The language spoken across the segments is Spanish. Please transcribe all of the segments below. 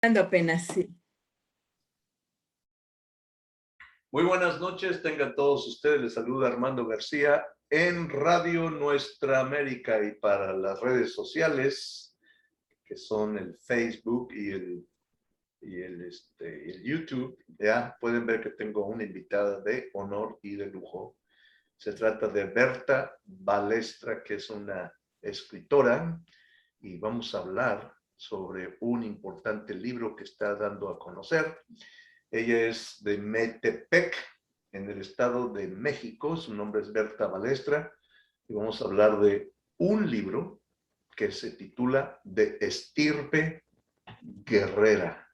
Ando apenas, sí. Muy buenas noches, tengan todos ustedes. Les saluda Armando García en Radio Nuestra América y para las redes sociales, que son el Facebook y el YouTube. Ya pueden ver que tengo una invitada de honor y de lujo. Se trata de Berta Balestra, que es una escritora, y vamos a hablar sobre un importante libro que está dando a conocer. Ella es de Metepec, en el Estado de México. Su nombre es Berta Balestra y vamos a hablar de un libro que se titula De Estirpe Guerrera.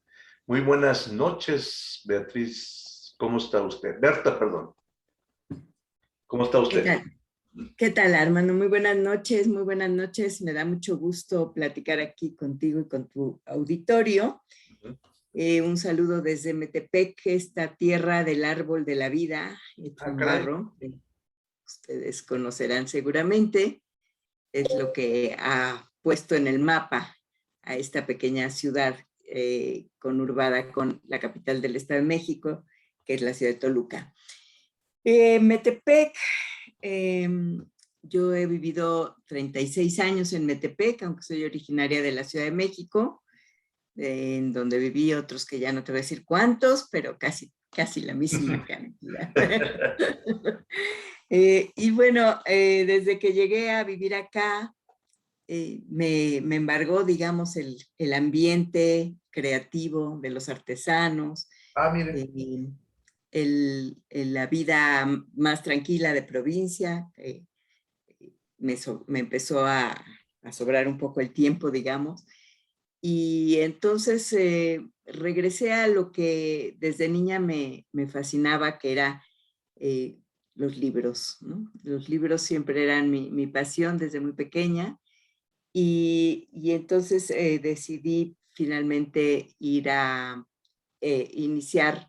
Muy buenas noches, Beatriz. ¿Cómo está usted? Berta, perdón. ¿Cómo está ¿Qué usted? tal? ¿Qué tal, Armando? Muy buenas noches, muy buenas noches. Me da mucho gusto platicar aquí contigo y con tu auditorio. Un saludo desde Metepec, esta tierra del árbol de la vida, hecho un Caray. barro. Ustedes conocerán seguramente. Es lo que ha puesto en el mapa a esta pequeña ciudad conurbada con la capital del Estado de México, que es la ciudad de Toluca. Metepec, yo he vivido 36 años en Metepec, aunque soy originaria de la Ciudad de México, en donde viví otros que ya no te voy a decir cuántos, pero casi la misma cantidad. Y bueno, desde que llegué a vivir acá, me embargó, digamos, el ambiente creativo de los artesanos, Mire. la vida más tranquila de provincia. Me empezó a sobrar un poco el tiempo, digamos. Y entonces regresé a lo que desde niña me fascinaba, que era los libros, ¿no? Los libros siempre eran mi pasión desde muy pequeña. Y entonces decidí finalmente ir a iniciar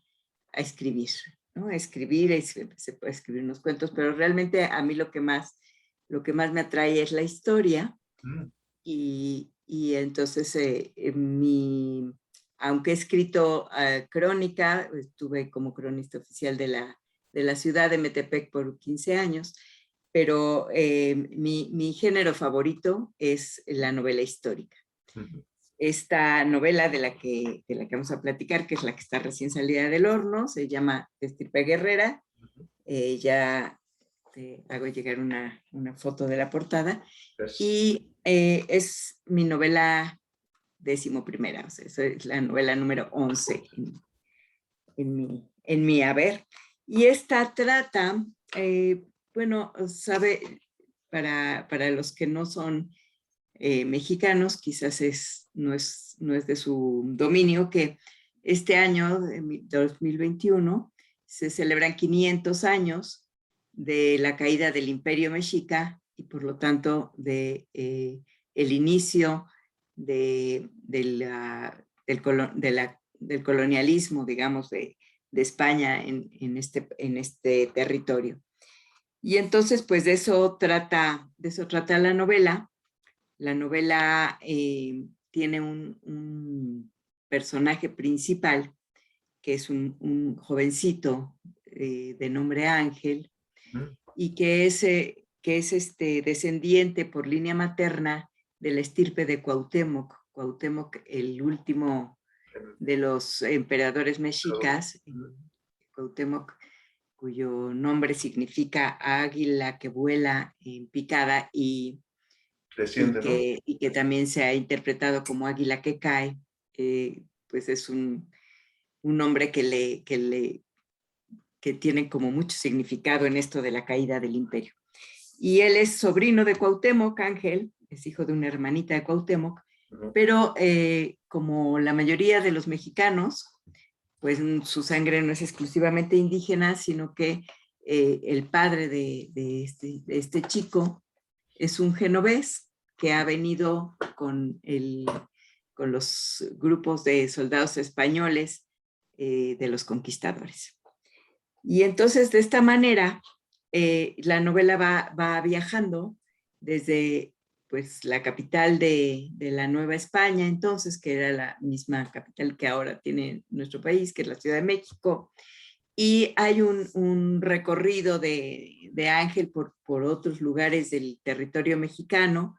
a escribir, ¿no? A escribir, se puede escribir unos cuentos, pero realmente a mí lo que más me atrae es la historia. Y entonces aunque he escrito crónica, estuve como cronista oficial de la ciudad de Metepec por 15 años, pero mi género favorito es la novela histórica. Esta novela de la que vamos a platicar, que es la que está recién salida del horno, se llama De Estirpe Guerrera. Ya te hago llegar una foto de la portada. Y es mi novela 11ª, o sea, es la novela número 11 en mi haber. Y esta trata, bueno, sabe, para los que no son mexicanos, quizás no es de su dominio, que este año, 2021, se celebran 500 años de la caída del Imperio Mexica y por lo tanto de el inicio del colonialismo, digamos, de España en este territorio. Y entonces, pues de eso trata la novela. La novela tiene un personaje principal, que es un jovencito de nombre Ángel, y que es descendiente por línea materna de la estirpe de Cuauhtémoc. Cuauhtémoc, el último de los emperadores mexicas, Cuauhtémoc, cuyo nombre significa águila que vuela en picada y que también se ha interpretado como águila que cae, pues es un nombre que tiene como mucho significado en esto de la caída del imperio. Y él es sobrino de Cuauhtémoc, Ángel, es hijo de una hermanita de Cuauhtémoc, pero como la mayoría de los mexicanos, pues su sangre no es exclusivamente indígena, sino que el padre de este chico es un genovés que ha venido con los grupos de soldados españoles de los conquistadores. Y entonces, de esta manera, la novela va viajando desde pues la capital de la Nueva España, entonces, que era la misma capital que ahora tiene nuestro país, que es la Ciudad de México. Y hay un recorrido de Ángel por otros lugares del territorio mexicano,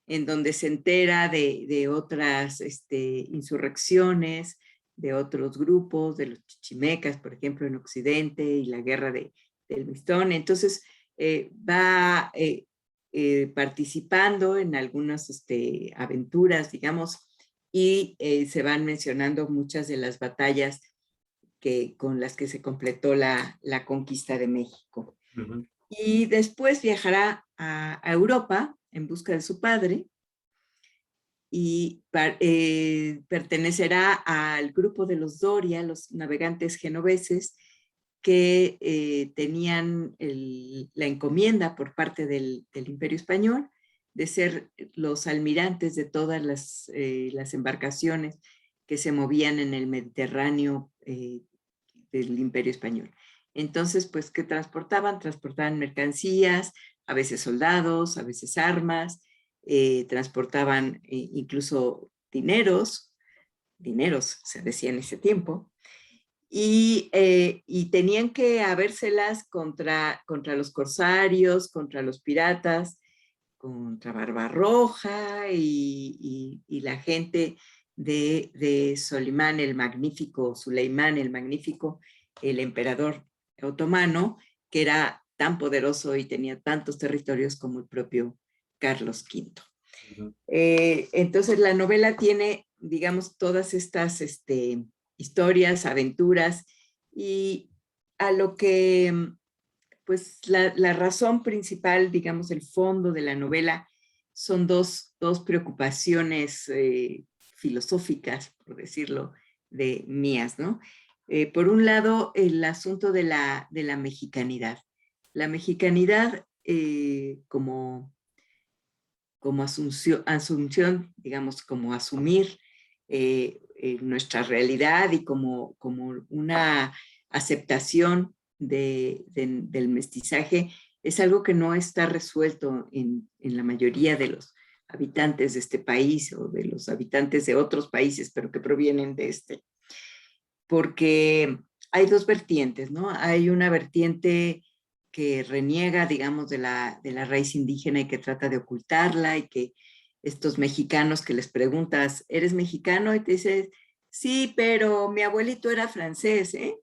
en donde se entera de otras insurrecciones, de otros grupos, de los chichimecas, por ejemplo, en Occidente, y la guerra del Mistón. Entonces, va participando en algunas aventuras, digamos, y se van mencionando muchas de las batallas con las que se completó la conquista de México. Ujú. Y después viajará a Europa en busca de su padre y pertenecerá al grupo de los Doria, los navegantes genoveses, que tenían la encomienda por parte del Imperio Español de ser los almirantes de todas las embarcaciones que se movían en el Mediterráneo del Imperio Español. Entonces, pues, ¿qué transportaban? Transportaban mercancías, a veces soldados, a veces armas, transportaban incluso dineros se decía en ese tiempo, y tenían que habérselas contra los corsarios, contra los piratas, contra Barbarroja y la gente de Solimán el Magnífico, Suleimán el Magnífico, el emperador otomano, que era tan poderoso y tenía tantos territorios como el propio Carlos V. Ujú. Entonces la novela tiene, digamos, todas estas historias, aventuras, y a lo que, pues la razón principal, digamos, el fondo de la novela son dos preocupaciones filosóficas, por decirlo, mías, ¿no? Por un lado, el asunto de la mexicanidad. La mexicanidad como asunción, digamos, como asumir nuestra realidad y como una aceptación del mestizaje, es algo que no está resuelto en la mayoría de los habitantes de este país o de los habitantes de otros países, pero que provienen de porque hay dos vertientes, ¿no? Hay una vertiente que reniega, digamos, de la raíz indígena y que trata de ocultarla, y que estos mexicanos que les preguntas, ¿eres mexicano? Y te dices, sí, pero mi abuelito era francés, ¿eh?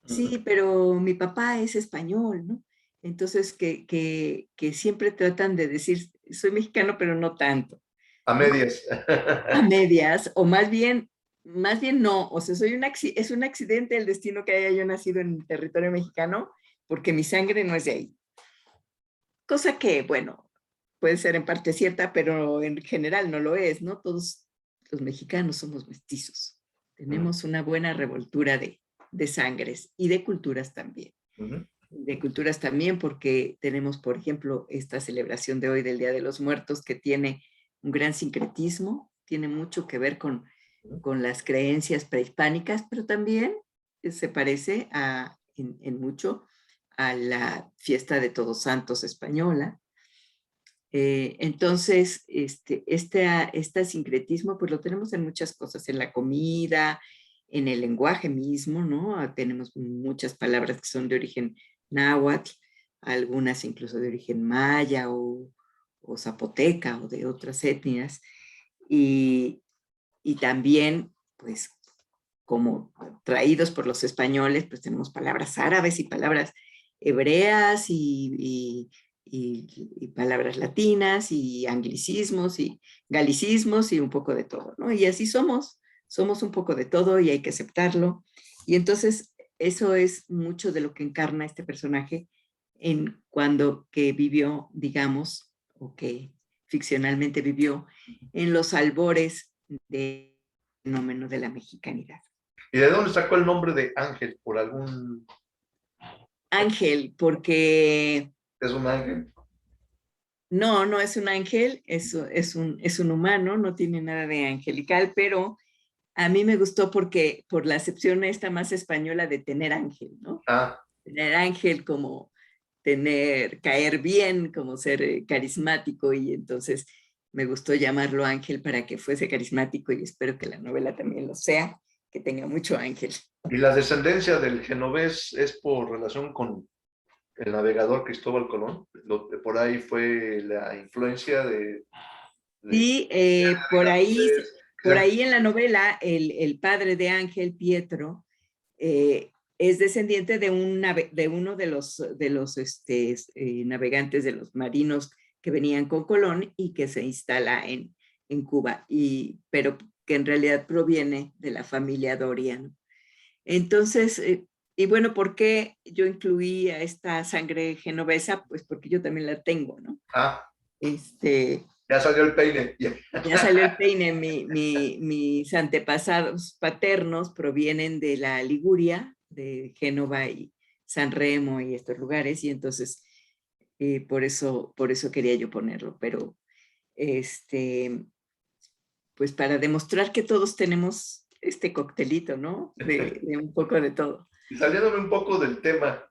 Sí, pero mi papá es español, ¿no? Entonces, que siempre tratan de decir, soy mexicano, pero no tanto, A ¿no? medias. A medias, o más bien no, o sea, es un accidente el destino que haya yo nacido en territorio mexicano, porque mi sangre no es de ahí. Cosa que, bueno, puede ser en parte cierta, pero en general no lo es, ¿no? Todos los mexicanos somos mestizos. Tenemos una buena revoltura de sangres y de culturas también. Ujú. De culturas también, porque tenemos, por ejemplo, esta celebración de hoy del Día de los Muertos, que tiene un gran sincretismo, tiene mucho que ver con las creencias prehispánicas, pero también se parece en mucho a la fiesta de Todos Santos española. Entonces, este sincretismo, pues lo tenemos en muchas cosas, en la comida, en el lenguaje mismo, ¿no? Tenemos muchas palabras que son de origen náhuatl, algunas incluso de origen maya o zapoteca o de otras etnias. Y también, pues, como traídos por los españoles, pues tenemos palabras árabes y palabras hebreas y palabras latinas y anglicismos y galicismos y un poco de todo, ¿no? Y así somos un poco de todo y hay que aceptarlo. Y entonces eso es mucho de lo que encarna este personaje cuando que vivió, digamos, o que ficcionalmente vivió en los albores del fenómeno de la mexicanidad. ¿Y de dónde sacó el nombre de Ángel? ¿Por algún... Ángel, porque ¿Es un ángel? no es un ángel, es un humano, no tiene nada de angelical, pero a mí me gustó porque por la acepción esta más española de tener ángel, ¿no? Ah, Tener ángel como caer bien, como ser carismático, y entonces me gustó llamarlo ángel para que fuese carismático y espero que la novela también lo sea, que tenga mucho ángel. ¿Y la descendencia del genovés es por relación con el navegador Cristóbal Colón? Por ahí fue la influencia de Sí, por ahí en la novela, el padre de Ángel, Pietro, es descendiente de uno de los navegantes, de los marinos que venían con Colón y que se instala en Cuba, pero que en realidad proviene de la familia Doria, ¿no? Entonces, y bueno, ¿por qué yo incluí a esta sangre genovesa? Pues porque yo también la tengo, ¿no? Ah, Este, ya salió el peine. ya salió el peine. Mis antepasados paternos provienen de la Liguria, de Génova y San Remo y estos lugares, y entonces por eso quería yo ponerlo, pero pues para demostrar que todos tenemos este coctelito, ¿no? De un poco de todo. Y saliéndome un poco del tema,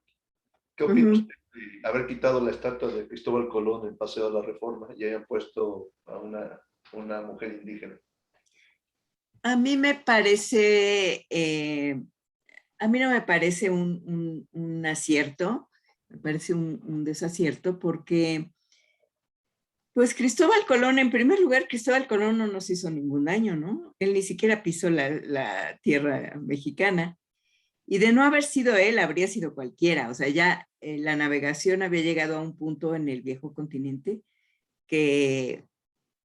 ¿qué opina usted de haber quitado la estatua de Cristóbal Colón en Paseo de la Reforma y hayan puesto a una mujer indígena? A mí me parece, a mí no me parece un acierto, me parece un desacierto porque, pues Cristóbal Colón, en primer lugar, Cristóbal Colón no nos hizo ningún daño, ¿no? Él ni siquiera pisó la tierra mexicana. Y de no haber sido él, habría sido cualquiera. O sea, ya la navegación había llegado a un punto en el viejo continente que,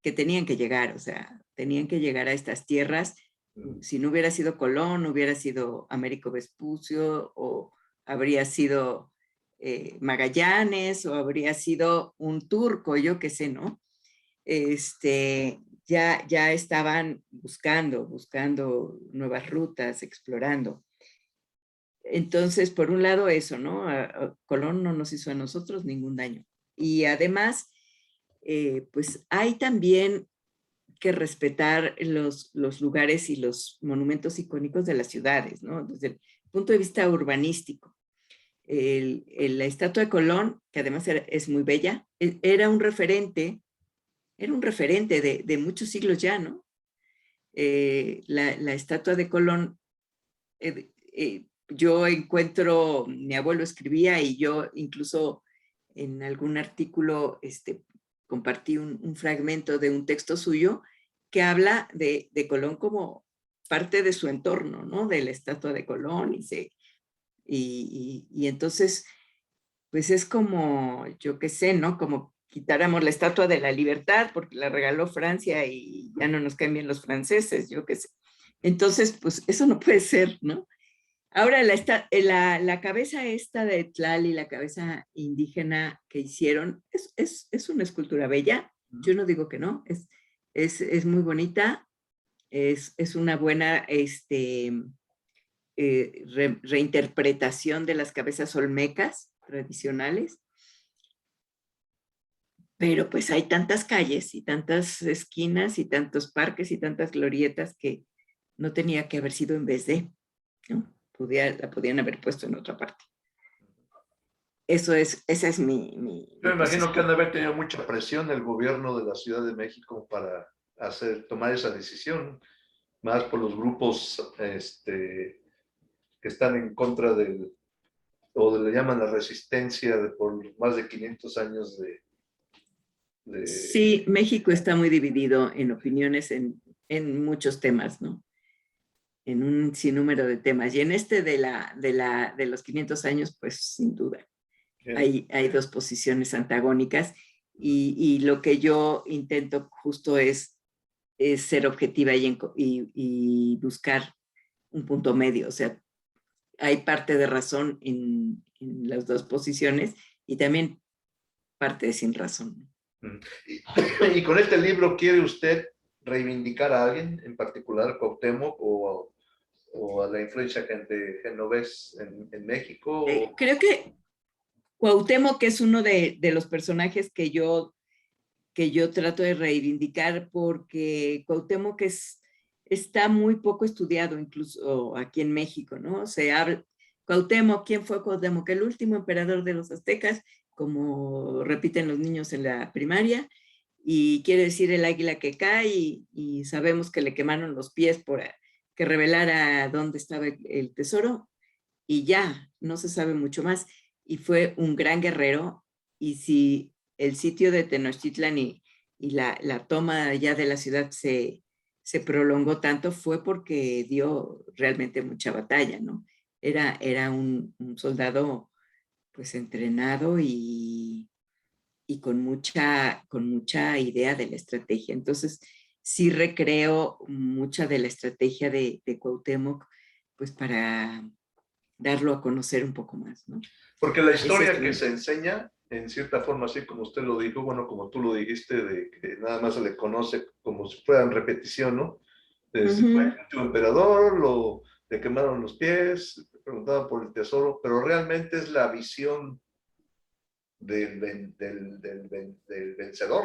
que tenían que llegar, o sea, tenían que llegar a estas tierras. Si no hubiera sido Colón, hubiera sido Américo Vespucio, o habría sido Magallanes, o habría sido un turco, yo qué sé, ¿no? Ya estaban buscando nuevas rutas, explorando. Entonces, por un lado eso, ¿no? Colón no nos hizo a nosotros ningún daño. Y además, pues hay también que respetar los lugares y los monumentos icónicos de las ciudades, ¿no? Desde el punto de vista urbanístico. La estatua de Colón, que además es muy bella, era un referente de muchos siglos ya, ¿no? La estatua de Colón, yo encuentro, mi abuelo escribía y yo incluso en algún artículo compartí un fragmento de un texto suyo que habla de Colón como parte de su entorno, ¿no? De la estatua de Colón y entonces, pues es como, yo qué sé, ¿no? Como quitáramos la estatua de la libertad porque la regaló Francia y ya no nos caen bien los franceses, yo qué sé. Entonces, pues eso no puede ser, ¿no? Ahora, la cabeza esta de Tlal y la cabeza indígena que hicieron es una escultura bella. Yo no digo que no, es muy bonita, es una buena reinterpretación de las cabezas olmecas tradicionales, pero pues hay tantas calles y tantas esquinas y tantos parques y tantas glorietas que no tenía que haber sido en vez de, ¿no? La podían haber puesto en otra parte. Esa es Yo me imagino que han posición. de haber tenido mucha presión el gobierno de la Ciudad de México para tomar esa decisión, más por los grupos que están en contra o le llaman la resistencia por más de 500 años de. Sí, México está muy dividido en opiniones en muchos temas, ¿no? En un sinnúmero de temas. Y en de los 500 años, pues sin duda, hay dos posiciones antagónicas y lo que yo intento justo es ser objetiva y buscar un punto medio. O sea, hay parte de razón en las dos posiciones y también parte de sin razón. Y con este libro, ¿quiere usted reivindicar a alguien en particular, Cuauhtémoc, o a la influencia de genovés en México? Creo que Cuauhtémoc, que es uno de los personajes que yo trato de reivindicar, porque Cuauhtémoc está muy poco estudiado, incluso aquí en México, ¿no? Se habla, Cuauhtémoc, ¿quién fue Cuauhtémoc? El último emperador de los aztecas, como repiten los niños en la primaria, y quiere decir el águila que cae y sabemos que le quemaron los pies por que revelara dónde estaba el tesoro y ya, no se sabe mucho más. Y fue un gran guerrero y si el sitio de Tenochtitlan y la toma ya de la ciudad se prolongó tanto fue porque dio realmente mucha batalla, ¿no? Era un soldado pues entrenado y con mucha idea de la estrategia. Entonces, sí recreo mucha de la estrategia de Cuauhtémoc, pues para darlo a conocer un poco más, ¿no? Porque la historia que se enseña, en cierta forma, así como usted lo dijo, bueno, como tú lo dijiste, de que nada más se le conoce como si fuera en repetición, ¿no? Desde fue el último emperador, le quemaron los pies, preguntaba por el tesoro, pero realmente es la visión del vencedor.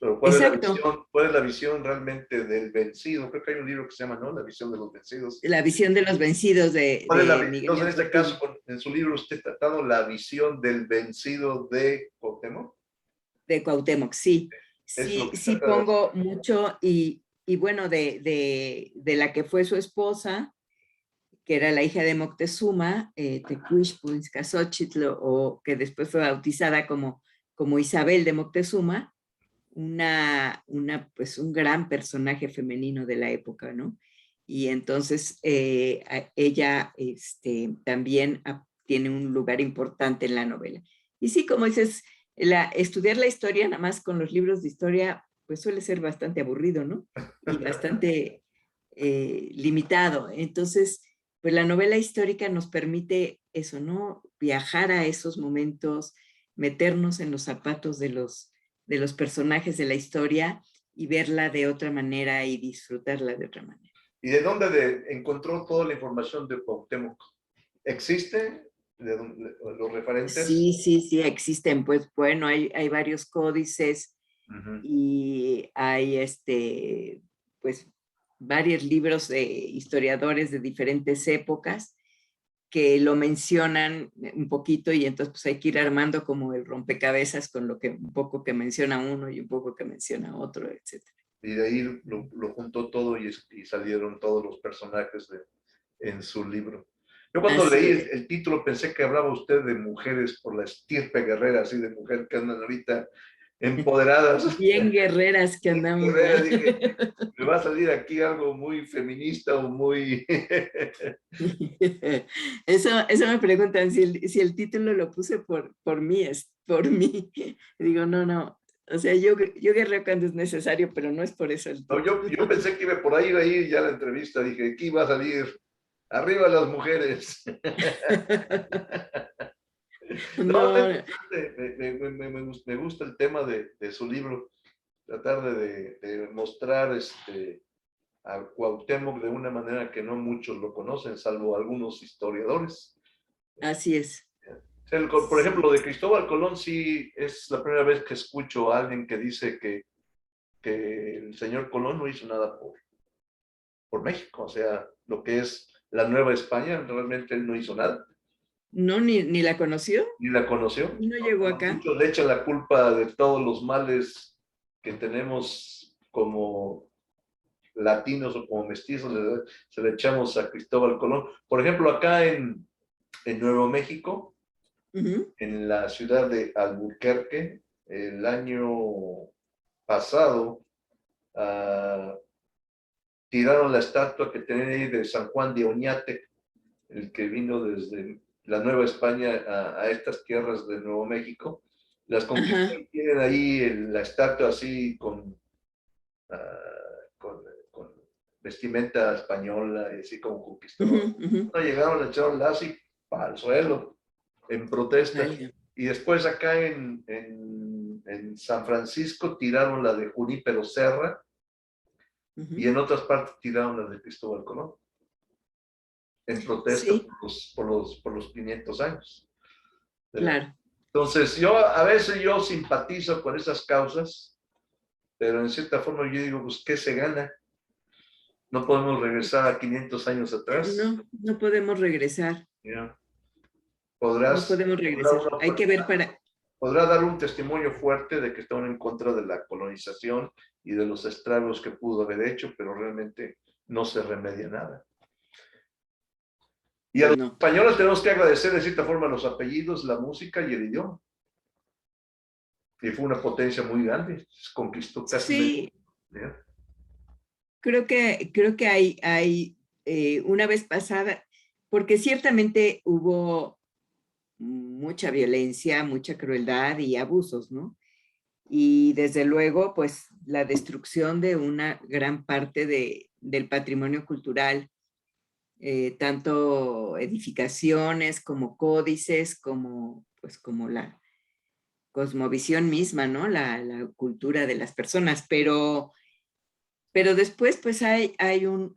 Pero Exacto. ¿cuál es la visión realmente del vencido? Creo que hay un libro que se llama, ¿no? La visión de los vencidos. La visión de los vencidos ¿Cuál es la de Miguel entonces, en este Portillo. caso, en su libro, usted ha tratado la visión del vencido de Cuauhtémoc? De Cuauhtémoc, sí. Es lo Sí, que sí trata de... pongo mucho y bueno, de la que fue su esposa, que era la hija de Moctezuma, Tecuichpoincaxóchitl, o que después fue bautizada como Isabel de Moctezuma, pues un gran personaje femenino de la época, ¿no? Y entonces ella también tiene un lugar importante en la novela. Y sí, como dices, estudiar la historia nada más con los libros de historia, pues suele ser bastante aburrido, ¿no? Y bastante limitado. Entonces, pues la novela histórica nos permite eso, ¿no? Viajar a esos momentos, meternos en los zapatos de los personajes de la historia y verla de otra manera y disfrutarla de otra manera. ¿Y de dónde encontró toda la información de Cuauhtémoc? ¿Existe los referentes? Sí, sí, sí, existen, pues bueno, hay varios códices y hay pues varios libros de historiadores de diferentes épocas que lo mencionan un poquito y entonces pues hay que ir armando como el rompecabezas con lo que un poco que menciona uno y un poco que menciona otro, etcétera. Y de ahí lo juntó todo y salieron todos los personajes en su libro. Yo cuando Así leí es. el título pensé que hablaba usted de mujeres por la estirpe guerrera, así de mujer que andan ahorita empoderadas. Bien guerreras que Bien andamos. guerreras, dije, me va a salir aquí algo muy feminista o muy... Eso me preguntan, si el título lo puse por mí, es por mí. Digo, no, no. O sea, yo guerreo cuando es necesario, pero no es por eso el No, título. yo pensé que iba por ahí ya la entrevista, dije, aquí va a salir, arriba las mujeres. No, está No, interesante, me gusta el tema de su libro, tratar de mostrar a Cuauhtémoc de una manera que no muchos lo conocen, salvo algunos historiadores. así es. Por ejemplo, Sí. de Cristóbal Colón sí es la primera vez que escucho a alguien que dice que el señor Colón no hizo nada por México, o sea, lo que es la Nueva España, realmente él no hizo nada. No, ni la conoció, Ni la conoció. y no llegó acá. Muchos le echan la culpa de todos los males que tenemos como latinos o como mestizos, se le echamos a Cristóbal Colón. Por ejemplo, acá en Nuevo México, en la ciudad de Albuquerque, el año pasado, tiraron la estatua que tenían ahí de San Juan de Oñate, el que vino desde la Nueva España a estas tierras de Nuevo México. Las conquistó y tienen ahí la estatua así uh, con vestimenta española, y así como conquistó. No llegaron, le echaron lazo y para el suelo, en protesta. Vaya. Y después acá en San Francisco tiraron la de Junípero Serra y en otras partes tiraron la de Cristóbal Colón en protesta Sí, por los 500 años. claro. Entonces, a veces yo simpatizo con esas causas, pero en cierta forma yo digo, pues, ¿qué se gana? No podemos regresar a 500 años atrás. No, no podemos regresar. ¿Ya? No Podrás, podemos podrá regresar. uno, Hay que ver para. podrá dar un testimonio fuerte de que están en contra de la colonización y de los estragos que pudo haber hecho, pero realmente no se remedia nada. Y a los No. españoles tenemos que agradecer de cierta forma los apellidos, la música y el idioma. Y fue una potencia muy grande, conquistó casi Sí, medio. creo que hay una vez pasada, porque ciertamente hubo mucha violencia, mucha crueldad y abusos, ¿no? Y desde luego, pues la destrucción de una gran parte del patrimonio cultural, tanto edificaciones como códices, como, pues, como la cosmovisión misma, ¿no? La cultura de las personas, pero después, pues hay un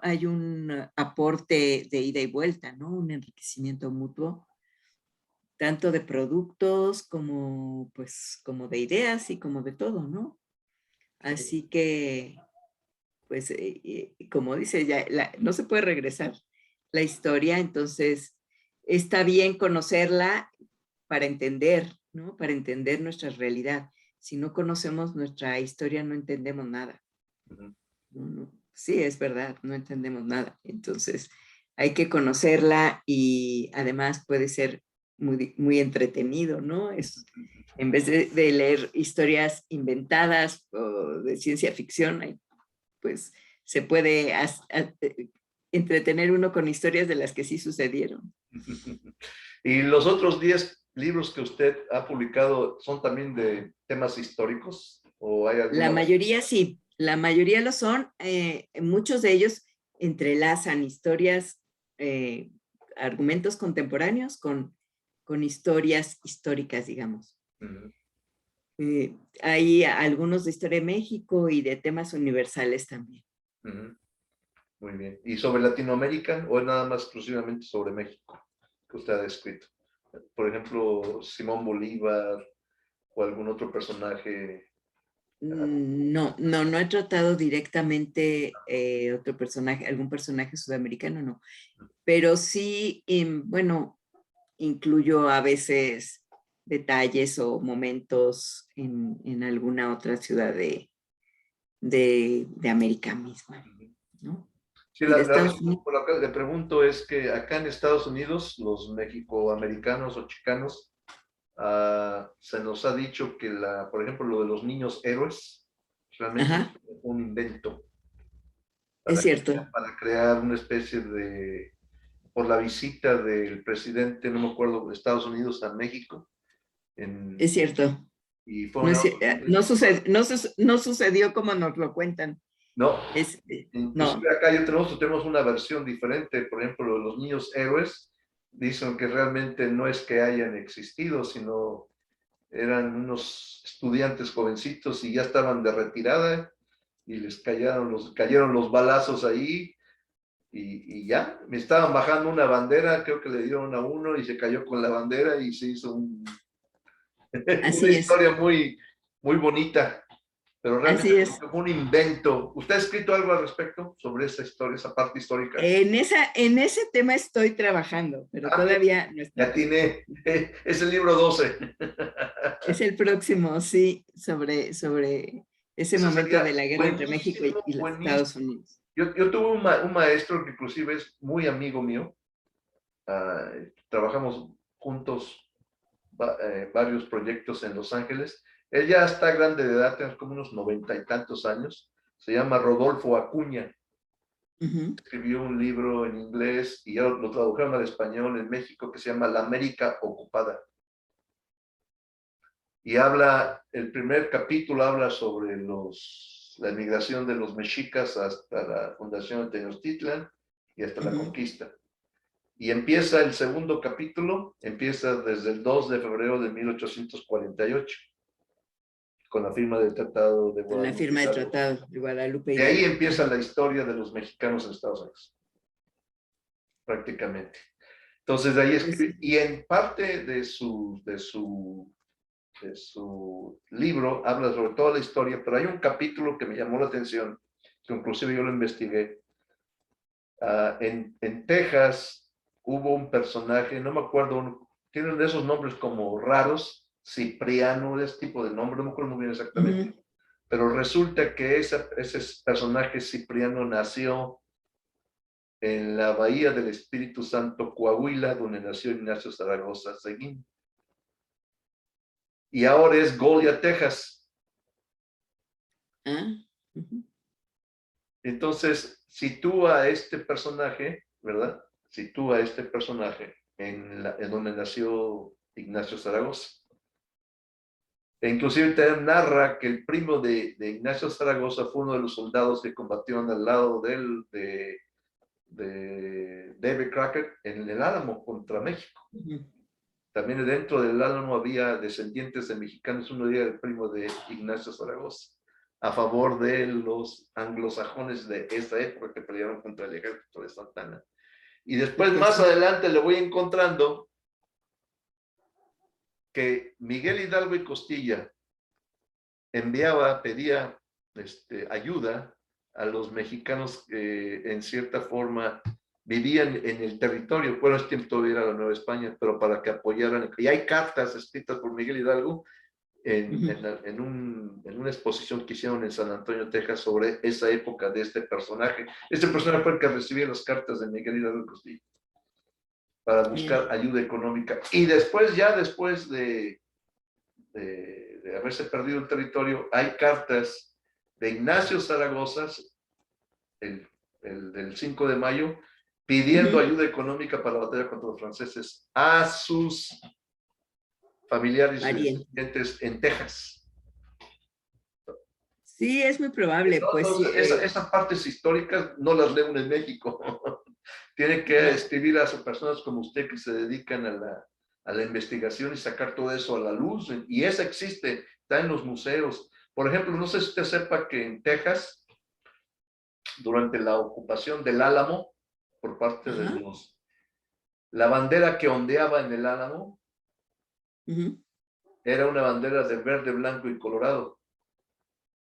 aporte de ida y vuelta, ¿no? Un enriquecimiento mutuo, tanto de productos como, pues, como de ideas y como de todo, ¿no? Así que, pues, como dice, ya no se puede regresar la historia, entonces está bien conocerla para entender, ¿no? Para entender nuestra realidad. Si no conocemos nuestra historia, no entendemos nada. Sí, es verdad, no entendemos nada. Entonces, hay que conocerla y además puede ser muy entretenido, ¿no? En vez de leer historias inventadas o de ciencia ficción, pues se puede entretener uno con historias de las que sí sucedieron. ¿Y los otros 10 libros que usted ha publicado son también de temas históricos? ¿O hay La alguna? mayoría sí, la mayoría lo son. Muchos de ellos entrelazan historias, argumentos contemporáneos con historias históricas, digamos. Uh-huh. Hay algunos de historia de México y de temas universales también. Uh-huh. Muy bien. ¿Y sobre Latinoamérica o es nada más exclusivamente sobre México que usted ha escrito? Por ejemplo, Simón Bolívar o algún otro personaje. No he tratado directamente otro personaje, algún personaje sudamericano, no. Pero sí, bueno, incluyo a veces detalles o momentos en alguna otra ciudad de América misma, ¿no? Sí, Y de la Estados razón Unidos. por la que le pregunto es que acá en Estados Unidos, los mexicoamericanos o chicanos, se nos ha dicho que, por ejemplo, lo de los niños héroes, realmente Ajá, es un invento es cierto, para crear una especie de, por la visita del presidente, no me acuerdo, de Estados Unidos a México, es cierto. y fue No, una, no sucedió como nos lo cuentan. no, No, inclusive acá nosotros tenemos una versión diferente, por ejemplo, los niños héroes dicen que realmente no es que hayan existido, sino eran unos estudiantes jovencitos y ya estaban de retirada y les cayeron los balazos ahí y ya, me estaban bajando una bandera, creo que le dieron a uno y se cayó con la bandera y se hizo una así es, historia muy bonita. Pero realmente así es. fue un invento. ¿Usted ha escrito algo al respecto sobre esa historia, esa parte histórica? En ese tema estoy trabajando, pero Ah, todavía no ya está. tiene, es el libro 12. Es el próximo, sí, sobre ese Eso momento sería de la guerra entre México buenísimo, y los buenísimo. Estados Unidos. Yo tuve un maestro que inclusive es muy amigo mío. Trabajamos juntos varios proyectos en Los Ángeles. Él ya está grande de edad, tiene como unos 90 y tantos años. Se llama Rodolfo Acuña. Uh-huh. Escribió un libro en inglés y ya lo tradujeron al español en México que se llama La América Ocupada. Y el primer capítulo habla sobre la emigración de los mexicas hasta la fundación de Tenochtitlan y hasta la Uh-huh. conquista. Y empieza el segundo capítulo, empieza desde el 2 de febrero de 1848, con la firma del Tratado de Con la Guadalupe firma de Hidalgo. tratado de Guadalupe De ahí Hidalgo. empieza Ajá. la historia de los mexicanos en Estados Unidos, prácticamente. Entonces, de ahí Pues, escribe, y en parte de su libro habla sobre toda la historia, pero hay un capítulo que me llamó la atención, que inclusive yo lo investigué. En Texas hubo un personaje, no me acuerdo, tienen esos nombres como raros, Cipriano, ese tipo de nombre, no me acuerdo muy bien exactamente. Pero resulta que ese personaje Cipriano nació en la Bahía del Espíritu Santo, Coahuila, donde nació Ignacio Zaragoza Seguín. Y ahora es Golia, Texas. Entonces, sitúa a este personaje, ¿verdad? Sitúa a este personaje en donde nació Ignacio Zaragoza. E inclusive te narra que el primo de Ignacio Zaragoza fue uno de los soldados que combatieron al lado de David Crockett en el Álamo contra México. También dentro del Álamo había descendientes de mexicanos, uno era el primo de Ignacio Zaragoza, a favor de los anglosajones de esa época que pelearon contra el ejército de Santana. Y después, más adelante, le voy encontrando que Miguel Hidalgo y Costilla pedía ayuda a los mexicanos que en cierta forma vivían en el territorio. Bueno, es tiempo todavía era la Nueva España, pero para que apoyaran. Y hay cartas escritas por Miguel Hidalgo en una exposición que hicieron en San Antonio, Texas, sobre esa época de este personaje. Este personaje fue el que recibía las cartas de Miguel Hidalgo Costilla para buscar ayuda económica. Y después, ya después de haberse perdido el territorio, hay cartas de Ignacio Zaragoza, el del 5 de mayo, pidiendo ayuda económica para la batalla contra los franceses a sus familiares y descendientes en Texas. Sí, es muy probable. Pues, esas partes históricas no las lee uno en México. Tiene que escribir a personas como usted que se dedican a la investigación y sacar todo eso a la luz. Y eso existe, está en los museos. Por ejemplo, no sé si usted sepa que en Texas, durante la ocupación del Álamo, por parte de la bandera que ondeaba en el Álamo era una bandera de verde, blanco y colorado,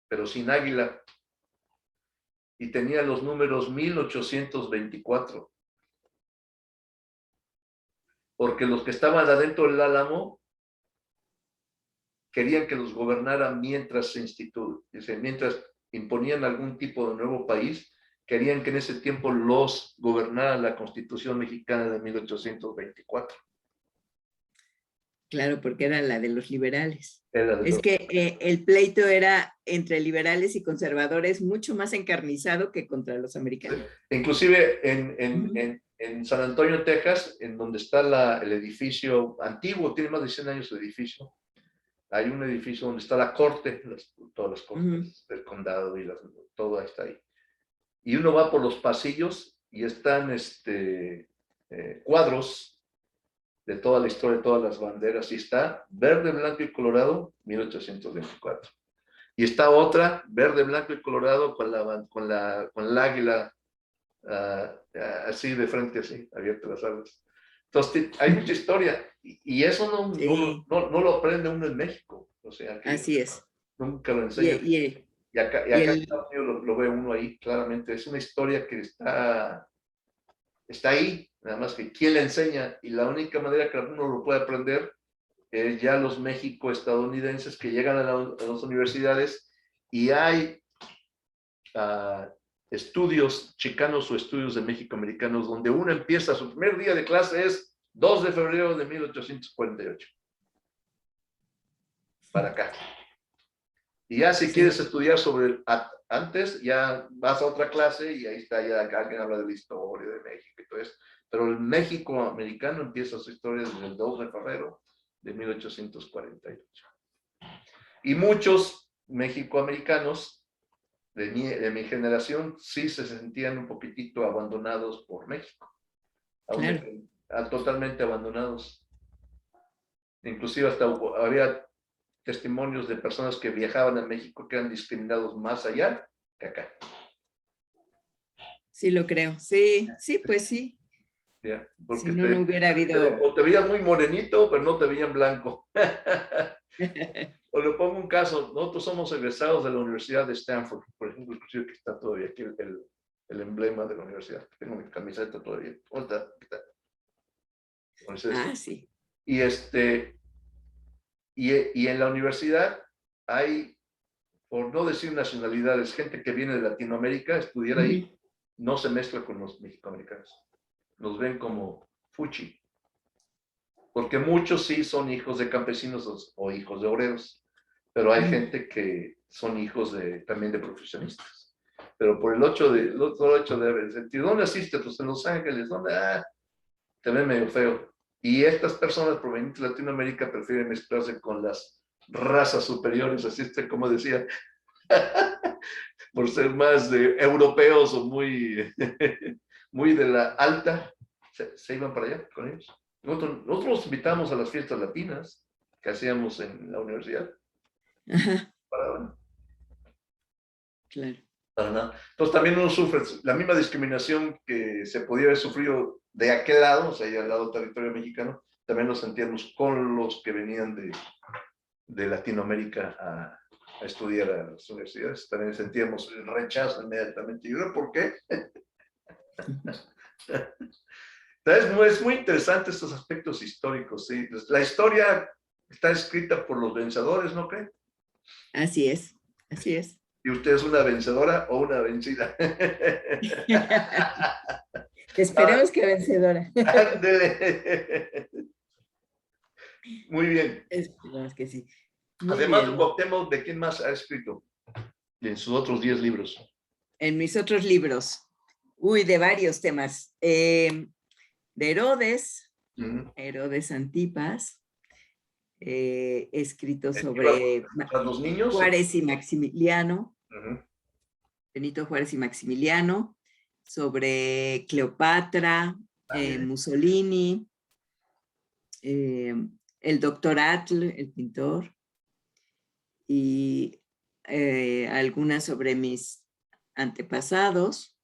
pero sin águila. Y tenía los números 1824. Porque los que estaban adentro del Álamo querían que los gobernaran mientras mientras imponían algún tipo de nuevo país, querían que en ese tiempo los gobernara la Constitución Mexicana de 1824. Claro, porque era la de los liberales. Es que el pleito era entre liberales y conservadores mucho más encarnizado que contra los americanos. Inclusive en San Antonio, Texas, en donde está el edificio antiguo, tiene más de 100 años el edificio, hay un edificio donde está la corte, todas las cortes del condado y todo está ahí. Y uno va por los pasillos y están cuadros de toda la historia, de todas las banderas, y está verde, blanco y colorado, 1824. Y está otra, verde, blanco y colorado, con el águila así de frente, así, abiertas las alas. Entonces, hay mucha historia, y eso no lo aprende uno en México. O sea, que así es. Nunca lo enseñan. Y acá en Estados Unidos lo ve uno ahí, claramente. Es una historia que está ahí, nada más que quién le enseña, y la única manera que uno lo puede aprender es ya los México-estadounidenses que llegan a las universidades y hay estudios chicanos o estudios de México-americanos donde uno empieza su primer día de clase es 2 de febrero de 1848. Para acá. Y ya si quieres estudiar sobre antes, ya vas a otra clase y ahí está, ya alguien habla de la historia de México y todo eso. Pero el México americano empieza su historia desde el 2 de febrero de 1848. Y muchos mexicoamericanos de mi generación sí se sentían un poquitito abandonados por México. Claro. Totalmente abandonados. Inclusive hasta había testimonios de personas que viajaban a México que eran discriminados más allá que acá. Sí, lo creo. Sí, pues sí. Yeah, porque si no hubiera habido... O te veían muy morenito, pero no te veían blanco. O le pongo un caso, nosotros somos egresados de la Universidad de Stanford, por ejemplo, inclusive que está todavía aquí el emblema de la universidad. Tengo mi camiseta todavía. ¿Dónde está? Sí. Y Y en la universidad hay, por no decir nacionalidades, gente que viene de Latinoamérica a estudiar ahí, no se mezcla con los mexicoamericanos. Nos ven como fuchi. Porque muchos sí son hijos de campesinos o hijos de obreros, pero hay gente que son hijos también de profesionistas. Pero por el otro hecho de haber sentido, ¿dónde naciste? Pues en Los Ángeles, ¿dónde? Te ven medio feo. Y estas personas provenientes de Latinoamérica prefieren mezclarse con las razas superiores, así es como decía, por ser más europeos o muy, muy de la alta, se iban para allá con ellos. Nosotros los invitamos a las fiestas latinas que hacíamos en la universidad. Ajá, Para, claro. para nada. Entonces también uno sufre la misma discriminación que se podía haber sufrido de aquel lado, o sea, allá al lado del territorio mexicano, también lo sentíamos con los que venían de Latinoamérica a estudiar a las universidades. También sentíamos el rechazo inmediatamente. ¿Y por qué? Es muy interesante estos aspectos históricos. ¿Sí? La historia está escrita por los vencedores, ¿no creen? Así es, así es. ¿Y usted es una vencedora o una vencida? Esperemos que vencedora. Ándele. Muy bien. Esperemos que sí. Muy Además de bien. Cuauhtémoc, ¿de quién más ha escrito? En sus otros 10 libros. En mis otros libros, de varios temas. De Herodes, Herodes Antipas, he escrito sobre los niños. Juárez y Maximiliano, Benito Juárez y Maximiliano, sobre Cleopatra, Mussolini, el doctor Atl, el pintor, y algunas sobre mis antepasados,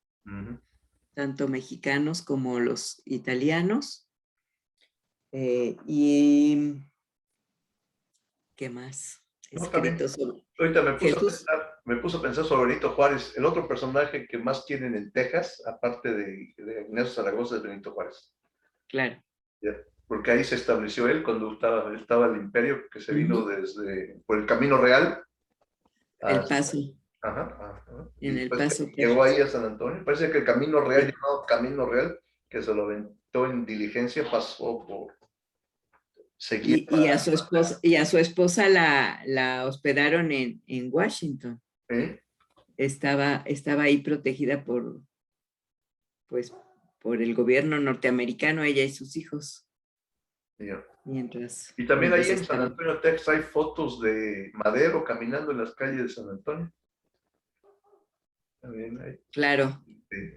tanto mexicanos como los italianos. Y ¿qué más? Escrito sobre ahorita Jesús. me puse a pensar sobre Benito Juárez, el otro personaje que más quieren en Texas, aparte de Ignacio Zaragoza, es Benito Juárez. Claro. Porque ahí se estableció él cuando estaba el imperio, que se vino por el Camino Real. El Paso. En El Paso. Llegó ahí a San Antonio. Parece que el Camino Real, llamado Camino Real, que se lo aventó en diligencia, pasó por... Y a su esposa la hospedaron en Washington. Estaba ahí protegida por el gobierno norteamericano, ella y sus hijos. Y también ahí en San Antonio, Texas, hay fotos de Madero caminando en las calles de San Antonio. También hay. Claro,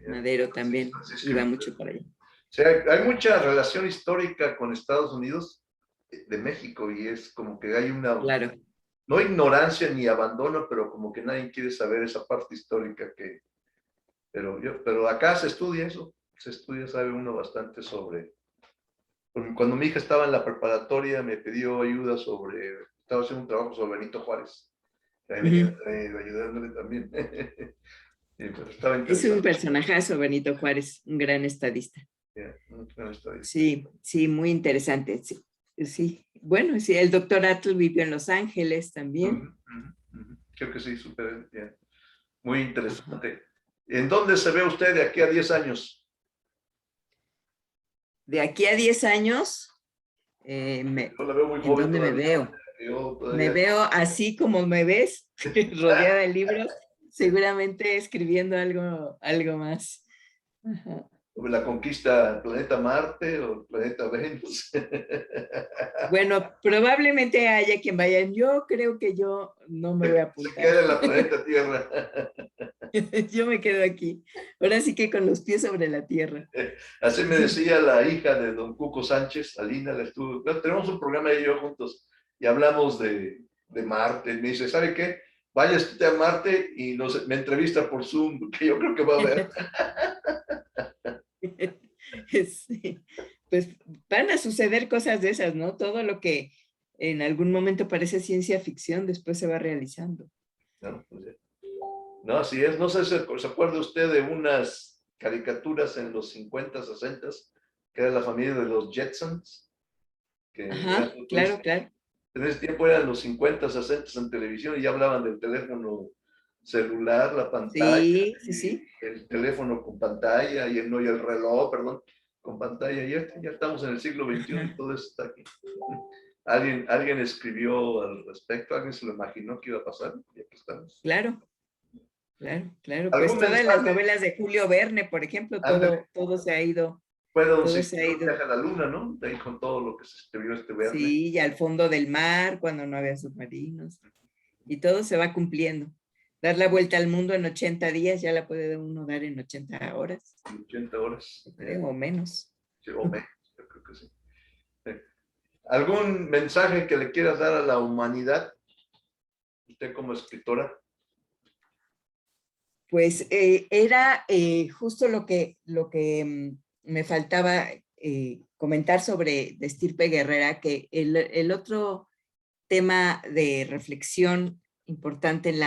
Madero también iba mucho para allá. O sea, hay mucha relación histórica con Estados Unidos de México y es como que hay una, no ignorancia ni abandono, pero como que nadie quiere saber esa parte histórica pero acá se estudia eso, sabe uno bastante sobre. Cuando mi hija estaba en la preparatoria me pidió ayuda estaba haciendo un trabajo sobre Benito Juárez. Ayudándole también. Es un personajazo, Benito Juárez, un gran estadista. Sí, sí, muy interesante. Sí. Bueno, sí, el doctor Atl vivió en Los Ángeles también. Creo que sí, súper bien. Muy interesante. ¿En dónde se ve usted de aquí a 10 años? De aquí a 10 años, yo la veo muy joven. ¿en dónde me veo? Me veo así como me ves, rodeada de libros, seguramente escribiendo algo más. Ajá. ¿La conquista del planeta Marte o el planeta Venus? Bueno, probablemente haya quien vaya. Yo creo que yo no me voy a apuntar. Se queda en la planeta Tierra. Yo me quedo aquí. Ahora sí que con los pies sobre la tierra. Así me decía la hija de don Cuco Sánchez, Alina, tenemos un programa ella y yo juntos y hablamos de Marte. Me dice, ¿sabe qué? Vaya usted a Marte y me entrevista por Zoom, que yo creo que va a ver. Sí. Pues van a suceder cosas de esas, ¿no? Todo lo que en algún momento parece ciencia ficción, después se va realizando. No, así es. No sé si se acuerda usted de unas caricaturas en los 50, 60, que era la familia de los Jetsons. Ajá, claro. En ese tiempo eran los 50, 60 en televisión y ya hablaban del teléfono celular, la pantalla, Sí, sí, y sí. el teléfono con pantalla y no, y el reloj, perdón, con pantalla. Ya estamos en el siglo XXI y todo eso está aquí. ¿Alguien escribió al respecto? ¿Alguien se lo imaginó que iba a pasar? Y aquí estamos. Claro, claro, claro. Pues ¿Algún todas las mensaje? novelas de Julio Verne, por ejemplo, Ándale, todo se ha ido, fue Don todo se ha Ciclón ido. viaja a la luna, ¿no? De ahí con todo lo que se escribió este Verne. Sí, y al fondo del mar, cuando no había submarinos. Y todo se va cumpliendo. Dar la vuelta al mundo en 80 días, ya la puede uno dar en 80 horas, 80 horas. creo, o menos. Sí, o menos, yo creo que sí. ¿Algún mensaje que le quieras dar a la humanidad? Usted como escritora. Pues era justo lo que me faltaba comentar sobre de Estirpe Guerrera, que el otro tema de reflexión importante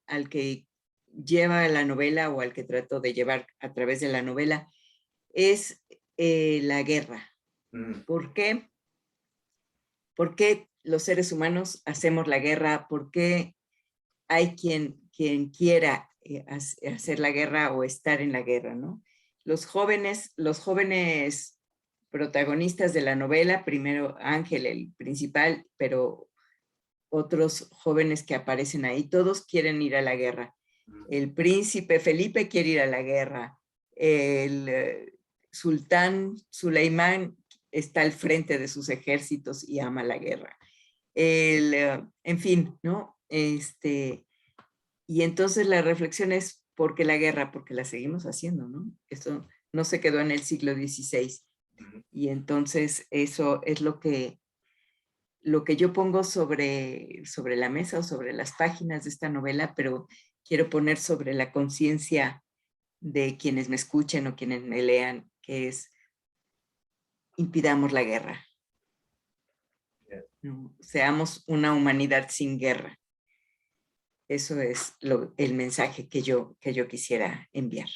al que lleva la novela o al que trato de llevar a través de la novela es la guerra. Mm, ¿Por qué? ¿Por qué los seres humanos hacemos la guerra? ¿Por qué hay quien quiera hacer la guerra o estar en la guerra, ¿no? Los jóvenes protagonistas de la novela, primero Ángel, el principal, pero otros jóvenes que aparecen ahí, todos quieren ir a la guerra. mm, El príncipe Felipe quiere ir a la guerra. El sultán Suleimán está al frente de sus ejércitos y ama la guerra. En fin, ¿no? Y entonces la reflexión es, ¿por qué la guerra? Porque la seguimos haciendo, ¿no? Esto no se quedó en el siglo XVI. mm. Y entonces eso es lo que yo pongo sobre la mesa o sobre las páginas de esta novela, pero quiero poner sobre la conciencia de quienes me escuchen o quienes me lean, que es impidamos la guerra. Yeah. ¿No? Seamos una humanidad sin guerra. Eso es el mensaje que yo quisiera enviar.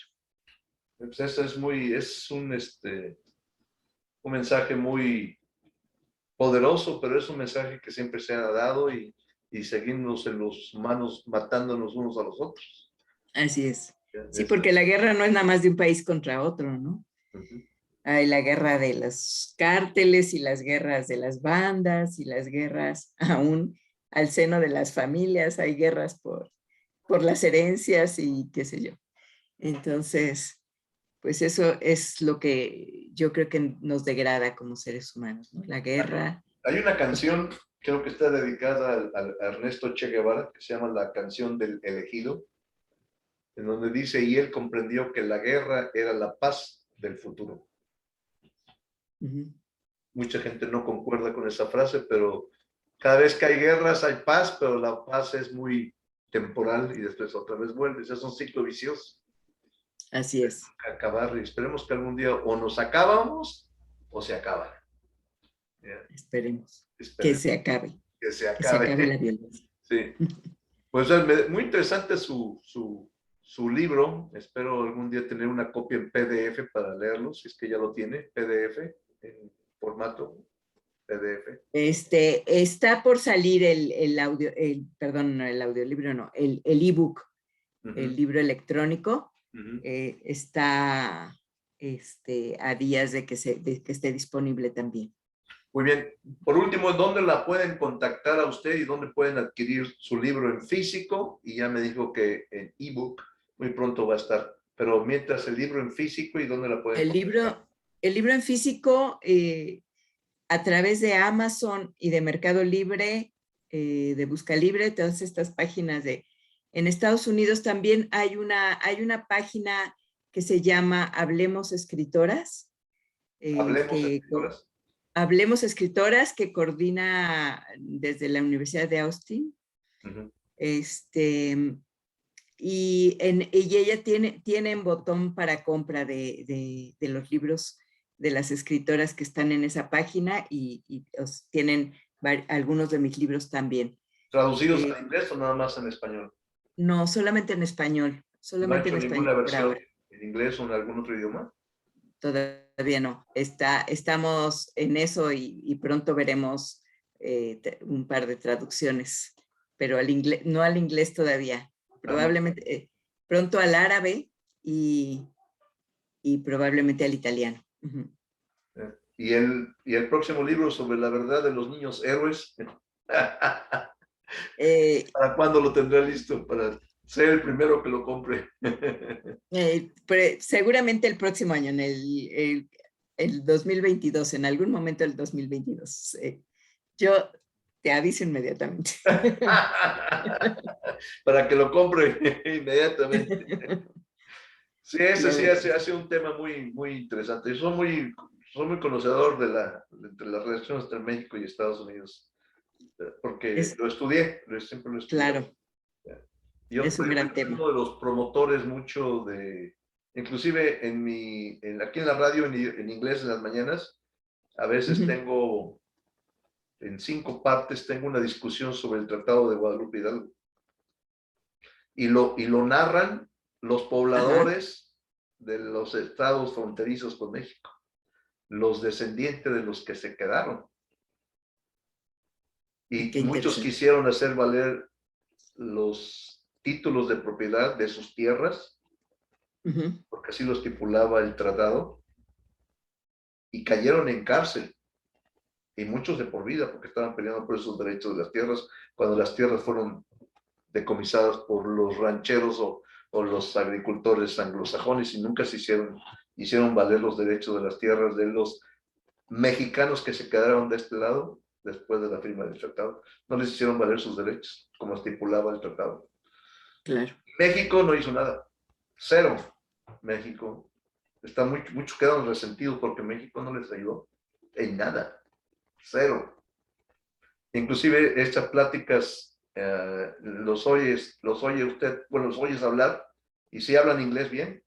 Pues eso es un mensaje muy poderoso, pero es un mensaje que siempre se ha dado y seguimos en los humanos matándonos unos a los otros. Así es. Yeah, Sí, porque la guerra no es nada más de un país contra otro, ¿no? uh-huh. Hay la guerra de los cárteles y las guerras de las bandas y las guerras aún al seno de las familias, hay guerras por las herencias y qué sé yo. Entonces, pues eso es lo que yo creo que nos degrada como seres humanos, ¿no? La guerra. Hay una canción, creo que está dedicada a Ernesto Che Guevara, que se llama La canción del elegido, en donde dice, y él comprendió que la guerra era la paz del futuro. Uh-huh. Mucha gente no concuerda con esa frase, pero cada vez que hay guerras hay paz, pero la paz es muy temporal y después otra vez vuelve. Es un ciclo vicioso. Así es. Acabar y esperemos que algún día o nos acabamos o se acaba. Yeah. Esperemos que Esperemos se acabe. que se Que se acabe. acabe la violencia. Sí. Pues muy interesante su libro. Espero algún día tener una copia en PDF para leerlo, si es que ya lo tiene, PDF, en formato PDF. Está por salir el audio, perdón, no, el audiolibro, no, el ebook, el libro electrónico, está a días de que esté disponible también. Muy bien. Por último, ¿dónde la pueden contactar a usted y dónde pueden adquirir su libro en físico? Y ya me dijo que en ebook muy pronto va a estar. Pero mientras el libro en físico y dónde la pueden contactar. El libro en físico, a través de Amazon y de Mercado Libre, de Busca Libre, todas estas páginas en Estados Unidos también hay una página que se llama Hablemos Escritoras. Hablemos Escritoras. Hablemos Escritoras, que coordina desde la Universidad de Austin. Uh-huh. Y ella tiene botón para compra de los libros de las escritoras que están en esa página y tienen algunos de mis libros también. ¿Traducidos al inglés o nada más en español? No, solamente en español. Solamente ¿No ha hecho en ninguna español por versión ahora. en inglés o en algún otro idioma? Todavía no. Estamos en eso y pronto veremos un par de traducciones, pero al inglés, no al inglés todavía. Probablemente pronto al árabe y probablemente al italiano. Y el próximo libro sobre la verdad de los niños héroes, ¿para cuándo lo tendrá listo? Para ser el primero que lo compre. Seguramente el próximo año, en el 2022, en algún momento del 2022. Yo te aviso inmediatamente. Para que lo compre inmediatamente. Sí, ese sí hace un tema muy, muy interesante. Yo soy muy conocedor de las relaciones entre México y Estados Unidos, porque lo estudié, siempre lo estudié. Claro, Yo es un gran soy tema. uno de los promotores mucho inclusive aquí en la radio en inglés en las mañanas, a veces tengo, en 5 partes, tengo una discusión sobre el Tratado de Guadalupe Hidalgo. Y lo narran los pobladores de los estados fronterizos con México, los descendientes de los que se quedaron. Y Qué muchos interesante. quisieron hacer valer los títulos de propiedad de sus tierras, porque así lo estipulaba el tratado, y cayeron en cárcel, y muchos de por vida, porque estaban peleando por esos derechos de las tierras, cuando las tierras fueron decomisadas por los rancheros o los agricultores anglosajones, y nunca hicieron valer los derechos de las tierras de los mexicanos que se quedaron de este lado después de la firma del tratado. No les hicieron valer sus derechos, como estipulaba el tratado. Claro. México no hizo nada. Cero. México está mucho quedaron resentidos porque México no les ayudó en nada. Cero. Inclusive estas pláticas los oye usted, bueno, los oyes hablar, y si hablan inglés bien,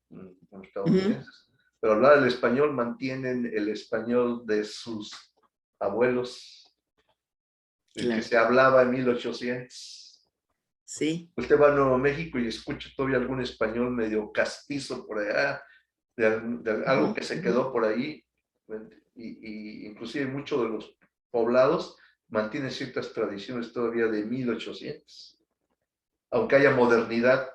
como estadounidenses, pero hablar el español, mantienen el español de sus abuelos, el que se hablaba en 1800. Sí. Usted va a Nuevo México y escucha todavía algún español medio castizo por allá, de algo que se quedó por ahí, y inclusive muchos de los poblados mantienen ciertas tradiciones todavía de 1800. Aunque haya modernidad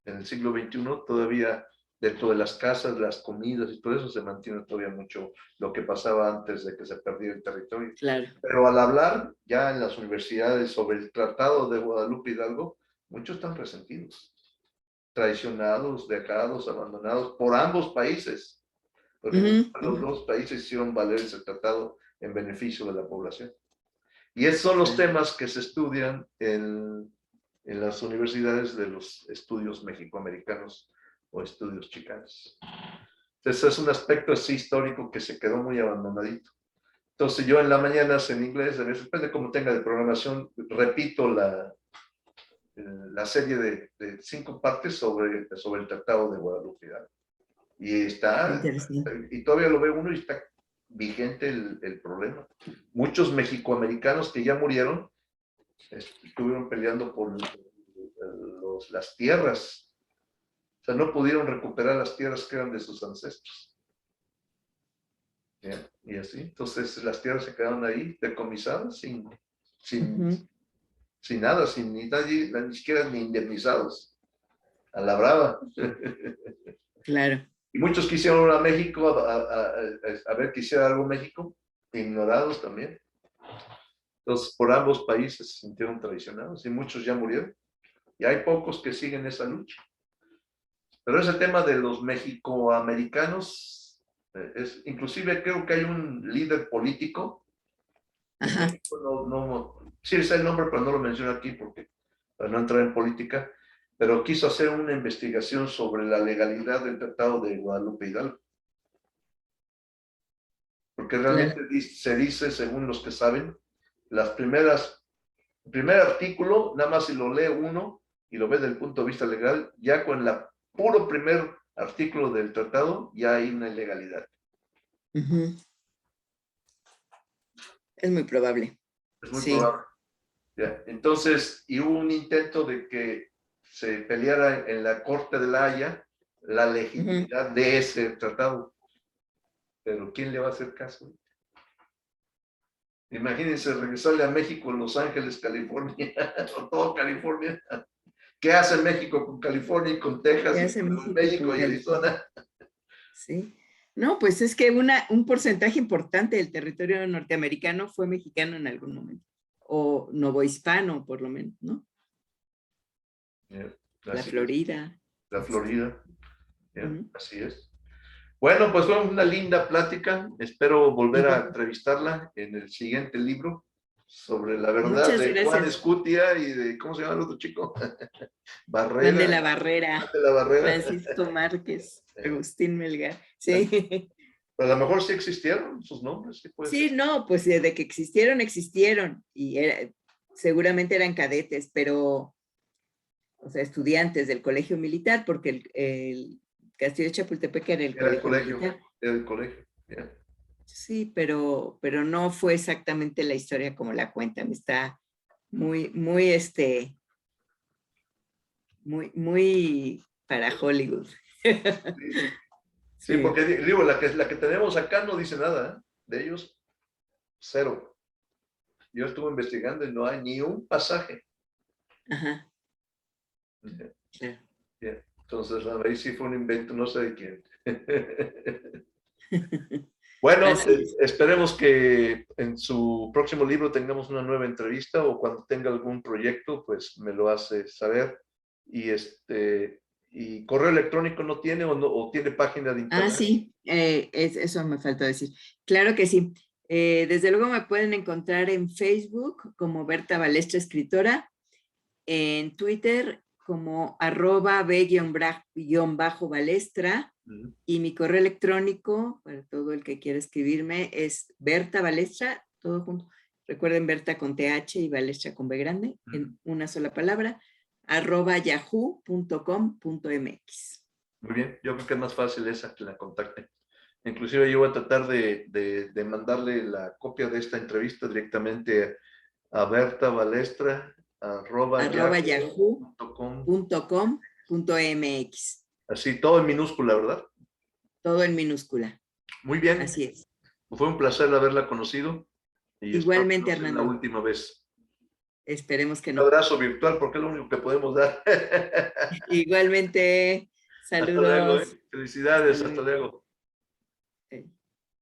en el siglo XXI, todavía dentro de las casas, las comidas y todo eso se mantiene todavía mucho lo que pasaba antes de que se perdiera el territorio. Claro. Pero al hablar ya en las universidades sobre el Tratado de Guadalupe Hidalgo, muchos están resentidos, traicionados, dejados, abandonados por ambos países, porque los dos países hicieron valer ese tratado en beneficio de la población. Y esos son los temas que se estudian en las universidades de los estudios mexicoamericanos o estudios chicanos. Entonces es un aspecto así histórico que se quedó muy abandonadito. Entonces yo en la mañana en inglés, a veces depende de cómo tenga de programación, repito la serie de 5 partes sobre el Tratado de Guadalupe Hidalgo. Y todavía lo ve uno y está vigente el problema. Muchos mexicoamericanos que ya murieron estuvieron peleando por las tierras. O sea, no pudieron recuperar las tierras que eran de sus ancestros. ¿Ya? Y así, entonces las tierras se quedaron ahí decomisadas sin nada, ni siquiera ni indemnizados. A la brava. Claro. Y muchos quisieron ir a México a ver que hiciera algo México, ignorados también. Entonces, por ambos países se sintieron traicionados y muchos ya murieron. Y hay pocos que siguen esa lucha. Pero ese tema de los mexicoamericanos, inclusive creo que hay un líder político en México, sí sé el nombre, pero no lo menciono aquí para no entrar en política, pero quiso hacer una investigación sobre la legalidad del Tratado de Guadalupe Hidalgo. Porque realmente se dice, según los que saben, el primer artículo, nada más si lo lee uno y lo ve desde el punto de vista legal, ya con el puro primer artículo del tratado, ya hay una ilegalidad. Es muy probable. Es muy probable. Ya. Entonces, y hubo un intento de que se peleara en la Corte de la Haya la legitimidad de ese tratado. Pero ¿quién le va a hacer caso? Imagínense regresarle a México, Los Ángeles, California, o todo California. ¿Qué hace México con California y con Texas ¿Qué y hace con México México con y California? Arizona? Sí. No, pues es que un porcentaje importante del territorio norteamericano fue mexicano en algún momento, o novohispano por lo menos, ¿no? La Así es, Florida. la Florida. Uh-huh. Así es. Bueno, pues fue una linda plática. Espero volver a Igual. entrevistarla en el siguiente libro sobre la verdad Muchas de Juan gracias. Escutia y de, ¿cómo se llama el otro chico? Juan de Barrera. la Juan Barrera, de la Barrera. Francisco Márquez, Agustín Melgar. Sí. Pero a lo mejor sí existieron sus nombres, sí puede Sí, ser. no, pues desde que existieron y seguramente eran cadetes, pero, o sea, estudiantes del colegio militar, porque el Castillo de Chapultepec era el Era el colegio colegio, militar. era el colegio. Yeah. Sí, pero no fue exactamente la historia como la cuentan. Está muy, muy, muy para Hollywood. Sí, sí, Sí. porque digo, la que tenemos acá no dice nada, ¿eh? De ellos, cero. Yo estuve investigando y no hay ni un pasaje. Ajá, Yeah. claro. Yeah. Entonces, ahí sí fue un invento, no sé de quién. Bueno, Así es. esperemos que en su próximo libro tengamos una nueva entrevista o cuando tenga algún proyecto, pues me lo hace saber. Y y correo electrónico no tiene o, no, o tiene página de Ah, internet. sí, eso me faltó decir. Claro que sí. Desde luego me pueden encontrar en Facebook como Berta Balestra Escritora, en Twitter como @b_balestra y mi correo electrónico para todo el que quiera escribirme es Berta Balestra, todo junto. Recuerden Berta con TH y Balestra con B grande, en una sola palabra, @yahoo.com.mx. Muy bien, yo creo que es más fácil esa que la contacten. Inclusive yo voy a tratar de mandarle la copia de esta entrevista directamente a Berta Balestra, @yahoo.com. yahoo.com.mx. Así, todo en minúscula, ¿verdad? Todo en minúscula. Muy bien, Así es. fue un placer haberla conocido y espero que Igualmente, no sea la Armando. última vez. Esperemos que Un no. abrazo virtual porque es lo único que podemos dar. Igualmente, Hasta luego, ¿eh? saludos. Hasta Felicidades, hasta luego. luego.